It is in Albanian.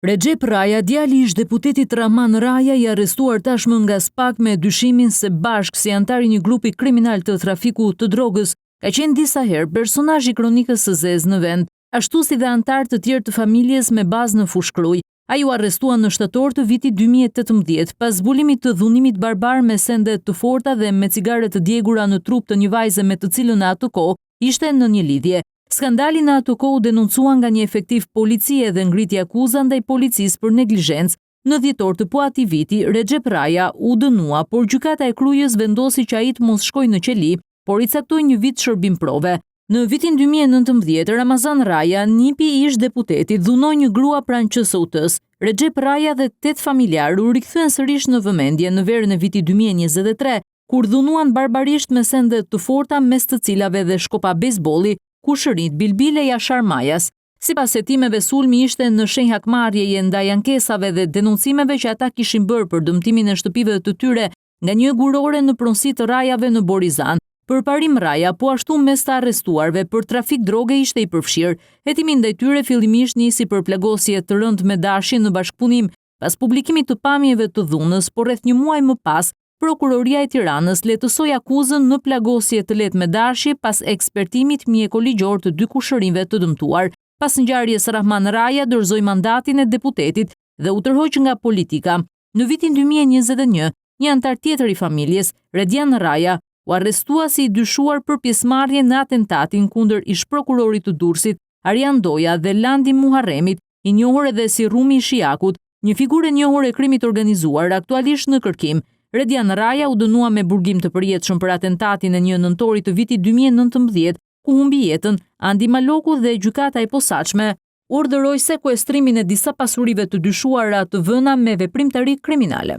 Recep Raja, djali ish deputetit Rahman Raja, i arrestuar tashmë nga SPAK me dyshimin se bashkë si antar i një grupi kriminal të trafiku të drogës, ka qenë disa herë personazh i kronikës së zezë në vend, ashtu si dhe antar të tjerë të familjes me bazë në Fushkruj. Ai u arrestua në shtator të vitit 2018 pas zbulimit të dhunimit barbar me sende të forta dhe me cigare të djegura në trup të një vajze me të cilën në atë kohë ishte në një lidhje. Skandali në atë kohë denuncua nga një efektiv policie dhe ngriti akuza ndaj policisë për neglizhencë. Në dhjetor të po atij viti, Recep Raja u dënua, por gjykata e Krujës vendosi që ai të mos shkojë në qeli, por i caktoi një vit shërbim prove. Në vitin 2019, Ramazan Raja, nipi i ish deputetit, dhunoi një grua pranë QSUT-s. Recep Raja dhe 8 familjarë u rikthyen sërish në vëmendje në verën e vitit 2023, kur dhunuan barbarisht me sende të forta mes të cilave dhe shkopa bejsbolli, kushërit Bilbile Jashar Majas. Sipas hetimeve, sulmi ishte në shenjë hakmarrjeje ndaj ankesave dhe denuncimeve që ata kishin bërë për dëmtimin e shtëpive të tyre nga një gurore në pronësi të Rajave në Borizan. Për parim Raja, po ashtu mes të arrestuarve për trafik droge ishte i përfshirë. Hetimi ndaj tyre fillimisht nisi për plagosje të rënd me dashje në bashkëpunim, pas publikimit të pamjeve të dhunës, por rreth një muaj më pas, Prokuroria e Tiranës letësoi akuzën në plagosje të lehtë me dashje pas ekspertimit mjekoligjor të 2 kushërinjve të dëmtuar. Pas ngjarjes Rahman Raja dorëzoi mandatin e deputetit dhe u tërhoq nga politika. Në vitin 2021, një antar tjetër i familjes, Redian Raja, u arrestua si i dyshuar për pjesëmarrje në atentatin kundër ish prokurorit të Durrësit, Arjan Doja dhe Landi Muharremit, i njohur edhe si Rumi i Shiakut, një figurë e njohur e krimit organizuar aktualisht në kërkim. Redian Raja u dënua me burgim të përjetshëm për atentatin e 1 nëntorit të vitit 2019, ku humbi jetën Andi Maloku dhe gjykata e posaçme urdhëroi sekuestrimin e disa pasurive të dyshuara të vëna me veprimtari kriminale.